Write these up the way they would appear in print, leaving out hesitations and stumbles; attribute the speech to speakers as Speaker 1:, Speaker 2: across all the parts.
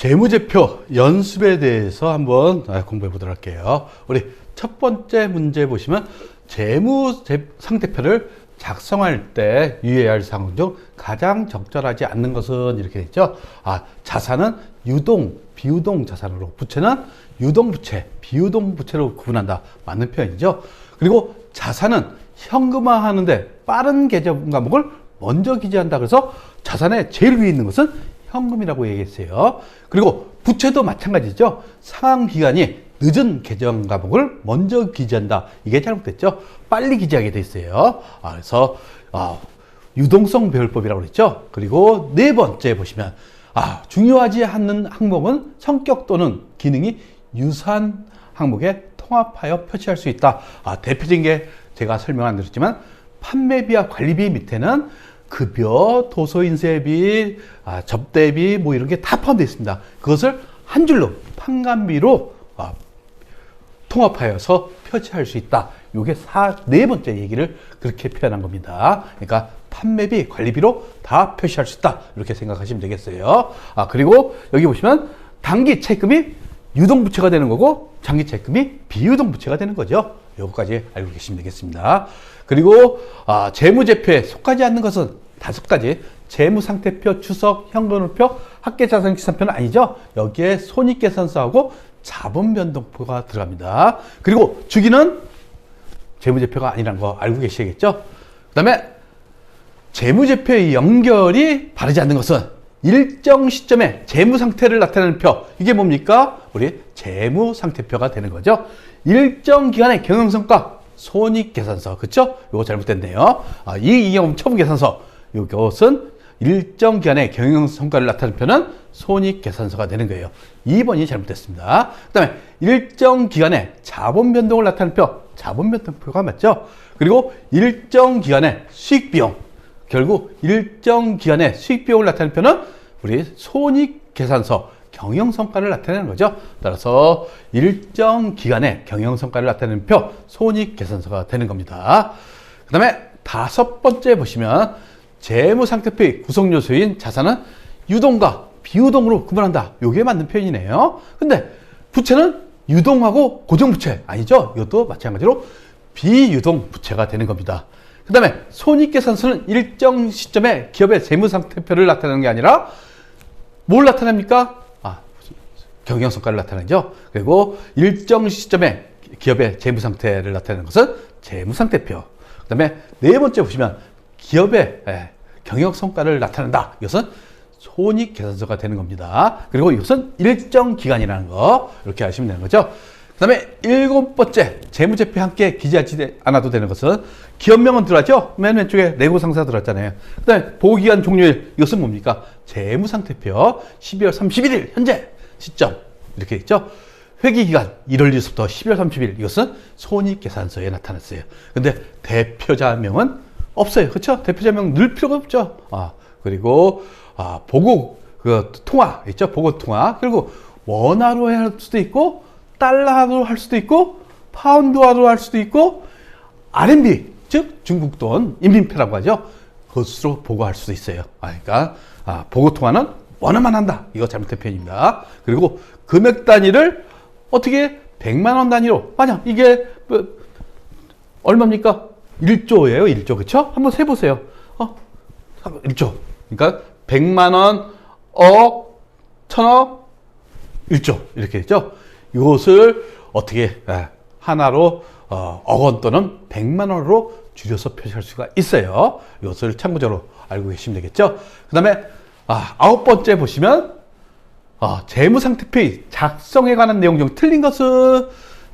Speaker 1: 재무제표 연습에 대해서 한번 공부해 보도록 할게요. 우리 첫 번째 문제 보시면 재무상태표를 작성할 때 유의해야 할 사항 중 가장 적절하지 않는 것은 이렇게 있죠. 자산은 유동, 비유동 자산으로, 부채는 유동 부채, 비유동 부채로 구분한다. 맞는 표현이죠. 그리고 자산은 현금화하는데 빠른 계정 과목을 먼저 기재한다. 그래서 자산의 제일 위에 있는 것은 현금이라고 얘기했어요. 그리고 부채도 마찬가지죠. 상환 기간이 늦은 계정 과목을 먼저 기재한다. 이게 잘못됐죠. 빨리 기재하게 돼 있어요. 그래서 유동성 배열법이라고 그랬죠. 그리고 네 번째 보시면 중요하지 않는 항목은 성격 또는 기능이 유사한 항목에 통합하여 표시할 수 있다. 대표적인 게 제가 설명 안 드렸지만 판매비와 관리비 밑에는 급여, 도서인쇄비, 접대비 뭐 이런 게 다 포함되어 있습니다. 그것을 한 줄로 판관비로 통합하여서 표시할 수 있다. 이게 네 번째 얘기를 그렇게 표현한 겁니다. 그러니까 판매비, 관리비로 다 표시할 수 있다. 이렇게 생각하시면 되겠어요. 그리고 여기 보시면 단기 채권이 유동부채가 되는 거고 장기 채권이 비유동부채가 되는 거죠. 요거까지 알고 계시면 되겠습니다. 그리고 재무제표에 속하지 않는 것은 5가지. 재무상태표, 추석, 현금흐름표, 합계자산기산표는 아니죠. 여기에 손익계산서하고 자본변동표가 들어갑니다. 그리고 주기는 재무제표가 아니라는 거 알고 계시겠죠. 그 다음에 재무제표의 연결이 바르지 않는 것은 일정 시점에 재무상태를 나타내는 표. 이게 뭡니까? 우리 재무상태표가 되는 거죠. 일정 기간의 경영성과 손익계산서. 그쵸? 이거 잘못됐네요. 이익이익 처분계산서. 이것은 일정 기간의 경영성과를 나타내는 표는 손익계산서가 되는 거예요. 2번이 잘못됐습니다. 그 다음에 일정 기간의 자본변동을 나타내는 표. 자본변동표가 맞죠? 그리고 일정 기간의 수익비용. 결국 일정 기간의 수익비용을 나타내는 표는 우리 손익계산서, 경영성과를 나타내는 거죠. 따라서 일정 기간의 경영성과를 나타내는 표, 손익계산서가 되는 겁니다. 그 다음에 5번째 보시면 재무상태표의 구성요소인 자산은 유동과 비유동으로 구분한다. 이게 맞는 표현이네요. 근데 부채는 유동하고 고정부채 아니죠? 이것도 마찬가지로 비유동 부채가 되는 겁니다. 그 다음에 손익계산서는 일정 시점에 기업의 재무상태표를 나타내는 게 아니라 뭘 나타냅니까? 경영성과를 나타내죠. 그리고 일정 시점에 기업의 재무상태를 나타내는 것은 재무상태표. 그 다음에 네 번째 보시면 기업의 경영성과를 나타낸다. 이것은 손익계산서가 되는 겁니다. 그리고 이것은 일정 기간이라는 거 이렇게 아시면 되는 거죠. 그 다음에 7번째 재무제표에 함께 기재하지 않아도 되는 것은 기업명은 들어가죠. 맨 왼쪽에 내고상사 들어갔잖아요. 그 다음에 보고기간 종료일. 이것은 뭡니까? 재무상태표 12월 31일 현재 시점 이렇게 있죠. 회기기간 1월 1일부터 12월 30일. 이것은 손익계산서에 나타났어요. 근데 대표자명은 없어요. 그렇죠? 대표자명 넣을 필요가 없죠. 그리고 보고 통화 있죠. 보고 통화. 그리고 원화로 할 수도 있고 달러로 할 수도 있고 파운드화로 할 수도 있고 RMB 즉 중국 돈 인민폐라고 하죠. 그것으로 보고할 수도 있어요. 그러니까 보고 통화는 원화만 한다. 이거 잘못된 표현입니다. 그리고 금액 단위를 어떻게 100만 원 단위로 만약 이게 얼마입니까? 1조예요. 1조. 그렇죠? 한번 세 보세요. 1조. 그러니까 100만 원, 억, 천억, 1조 이렇게 되죠. 이것을 어떻게 하나로 억 원 또는 100만 원으로 줄여서 표시할 수가 있어요. 이것을 참고적으로 알고 계시면 되겠죠. 그 다음에 9번째 보시면 재무상태표의 작성에 관한 내용 중 틀린 것은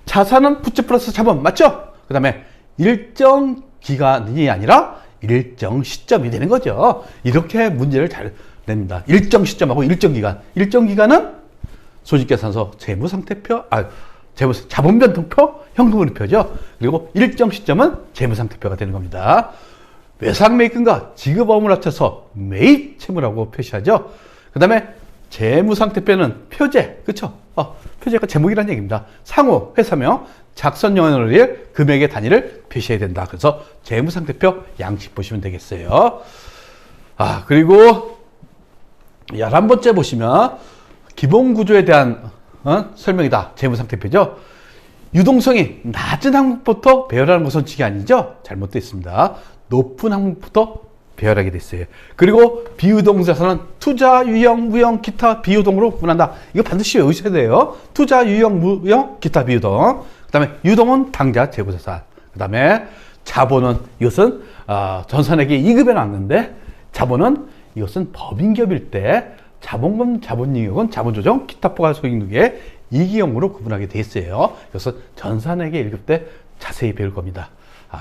Speaker 1: 자산은 부채 플러스 자본 맞죠? 그 다음에 일정 기간이 아니라 일정 시점이 되는 거죠. 이렇게 문제를 잘 냅니다. 일정 시점하고 일정 기간. 일정 기간은 손익계산서 재무상태표, 자본변동표, 현금흐름표죠. 그리고 일정 시점은 재무상태표가 되는 겁니다. 외상매입금과 지급어음을 합쳐서 매입채무라고 표시하죠. 그 다음에 재무상태표는 표제, 그쵸? 표제가 제목이라는 얘기입니다. 상호, 회사명, 작성연월일, 금액의 단위를 표시해야 된다. 그래서 재무상태표 양식 보시면 되겠어요. 그리고 11번째 보시면 기본 구조에 대한 설명이다. 재무상태표죠. 유동성이 낮은 항목부터 배열하는 것은 지가 아니죠. 잘못되어 있습니다. 높은 항목부터 배열하게 됐어요. 그리고 비유동자산은 투자, 유형, 무형, 기타, 비유동으로 구분한다. 이거 반드시 외우셔야 돼요. 투자, 유형, 무형, 기타, 비유동. 그 다음에 유동은 당자, 재무자산. 그 다음에 자본은 이것은 전산에게 2급에 나왔는데 자본은 이것은 법인기업일 때 자본금, 자본잉여금, 자본조정, 기타 포괄 소익누계 2기형으로 구분하게 돼 있어요. 이것은 전산회계 1급 때 자세히 배울 겁니다.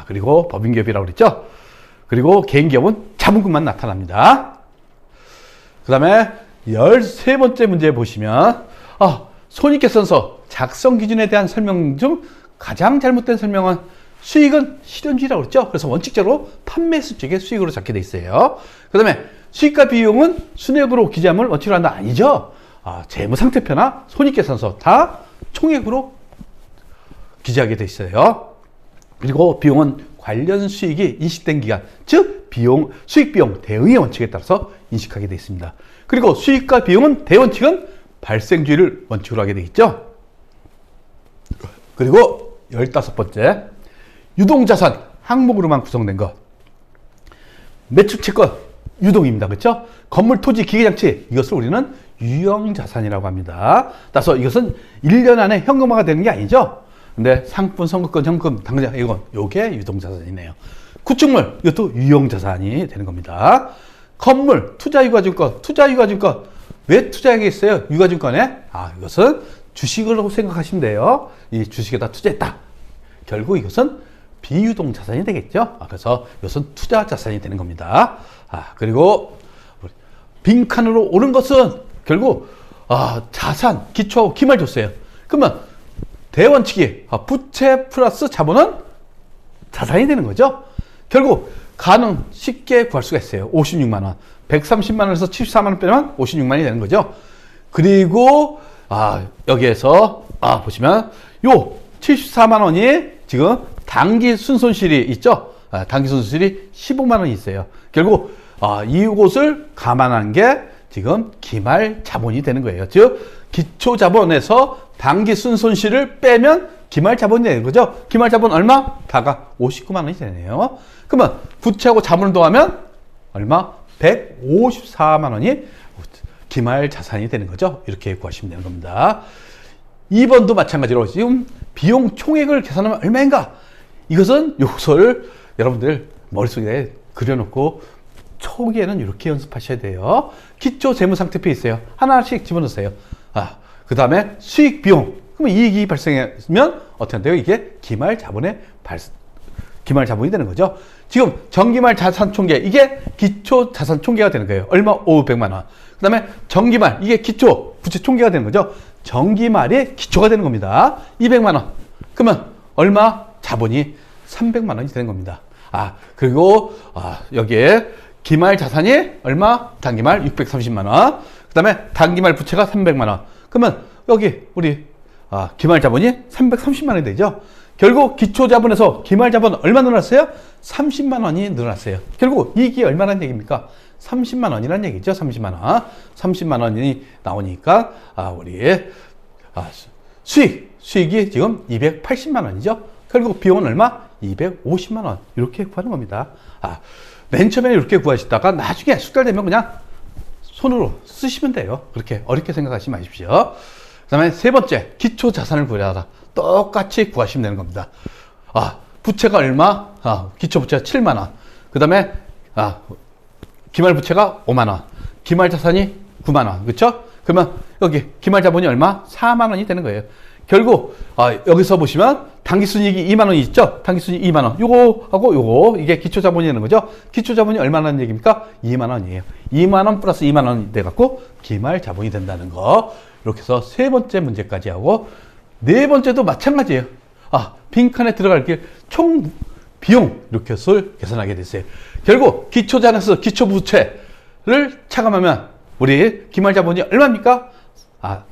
Speaker 1: 그리고 법인기업이라고 그랬죠. 그리고 개인기업은 자본금만 나타납니다. 그 다음에 13번째 문제 보시면 손익계산서 작성 기준에 대한 설명 중 가장 잘못된 설명은 수익은 실현주의라고 그랬죠. 그래서 원칙적으로 판매수 쪽에 수익으로 잡게 돼 있어요. 그 다음에 수익과 비용은 순액으로 기재함을 원칙으로 한다. 아니죠. 재무상태표나 손익계산서 다 총액으로 기재하게 돼 있어요. 그리고 비용은 관련 수익이 인식된 기간, 즉 수익 비용 대응의 원칙에 따라서 인식하게 돼 있습니다. 그리고 수익과 비용은 대원칙은 발생주의를 원칙으로 하게 돼 있죠. 그리고 15번째 유동자산 항목으로만 구성된 것. 매출채권 유동입니다. 그렇죠? 건물, 토지, 기계장치 이것을 우리는 유형자산이라고 합니다. 따라서 이것은 1년 안에 현금화가 되는 게 아니죠. 근데 상품, 선급권, 현금, 당장 요게 유동자산이네요. 구축물 이것도 유형자산이 되는 겁니다. 건물, 투자유가증권 왜 투자하겠어요? 유가증권에? 이것은 주식으로 생각하시면 돼요. 이 주식에다 투자했다. 결국 이것은 비유동자산이 되겠죠. 그래서 이것은 투자자산이 되는 겁니다. 그리고 빈칸으로 오른 것은 결국 자산, 기초하고 기말 줬어요. 그러면 대원칙이 부채 플러스 자본은 자산이 되는 거죠. 결국 가능 쉽게 구할 수가 있어요. 56만 원. 130만 원에서 74만 원 빼면 56만이 되는 거죠. 그리고 여기에서 보시면 요 74만 원이 지금 당기 순손실이 있죠. 당기 순손실이 15만 원이 있어요. 결국 이곳을 감안한 게 지금 기말 자본이 되는 거예요. 즉 기초 자본에서 당기 순손실을 빼면 기말 자본이 되는 거죠. 기말 자본 얼마? 다가 59만 원이 되네요. 그러면 부채하고 자본을 더하면 얼마? 154만 원이 기말 자산이 되는 거죠. 이렇게 구하시면 되는 겁니다. 2번도 마찬가지로 지금 비용 총액을 계산하면 얼마인가? 이것은 요소를 여러분들 머릿속에 그려놓고 초기에는 이렇게 연습하셔야 돼요. 기초 재무상태표 있어요. 하나씩 집어넣으세요. 그 다음에 수익 비용. 그러면 이익이 발생하면 어떻게 한대요? 이게 기말 자본이 되는 거죠. 지금 정기말 자산 총계, 이게 기초 자산 총계가 되는 거예요. 얼마? 500만 원. 그 다음에 정기말, 이게 기초 부채 총계가 되는 거죠. 정기말이 기초가 되는 겁니다. 200만 원. 그러면 얼마? 자본이 300만 원이 되는 겁니다. 그리고 여기에 기말 자산이 얼마? 단기말 630만 원. 그 다음에 단기말 부채가 300만 원. 그러면 여기 우리 기말 자본이 330만 원이 되죠. 결국 기초 자본에서 기말 자본 얼마 늘어났어요? 30만 원이 늘어났어요. 결국 이익이 얼마라는 얘기입니까? 30만 원이라는 얘기죠. 30만 원. 30만 원이 나오니까 우리 수익이 지금 280만 원이죠. 결국 비용은 얼마? 250만 원. 이렇게 구하는 겁니다. 맨 처음에 이렇게 구하시다가 나중에 숙달되면 그냥 손으로 쓰시면 돼요. 그렇게 어렵게 생각하지 마십시오. 그 다음에 세 번째, 기초 자산을 구하라. 똑같이 구하시면 되는 겁니다. 부채가 얼마? 기초 부채가 7만 원. 그 다음에 기말 부채가 5만 원. 기말 자산이 9만 원. 그렇죠? 그러면 여기 기말 자본이 얼마? 4만 원이 되는 거예요. 결국 여기서 보시면 당기순이익이 2만 원이 있죠? 당기순이익 2만 원. 요거하고 요거 이게 기초자본이 되는 거죠? 기초자본이 얼마나 얘기입니까? 2만 원이에요. 2만 원 플러스 2만 원이 돼갖고 기말 자본이 된다는 거. 이렇게 해서 세 번째 문제까지 하고 네 번째도 마찬가지예요. 빈칸에 들어갈 길 총 비용 이렇게 해서 계산하게 됐어요. 결국 기초자산에서 기초부채를 차감하면 우리 기말 자본이 얼마입니까?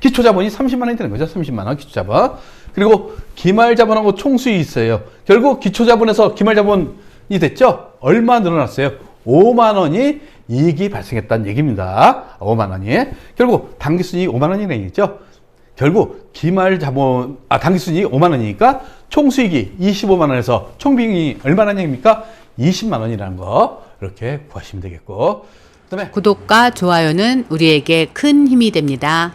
Speaker 1: 기초자본이 30만 원이 되는 거죠. 30만 원 기초자본. 그리고 기말자본하고 총수익이 있어요. 결국 기초자본에서 기말자본이 됐죠? 얼마 늘어났어요? 5만 원이 이익이 발생했다는 얘기입니다. 5만 원이. 결국 당기순이익 5만 원이라는 얘기죠. 결국 당기순이익 5만 원이니까 총수익이 25만 원에서 총비용이 얼마나 얘기입니까? 20만 원이라는 거 이렇게 구하시면 되겠고, 그다음에
Speaker 2: 구독과 좋아요는 우리에게 큰 힘이 됩니다.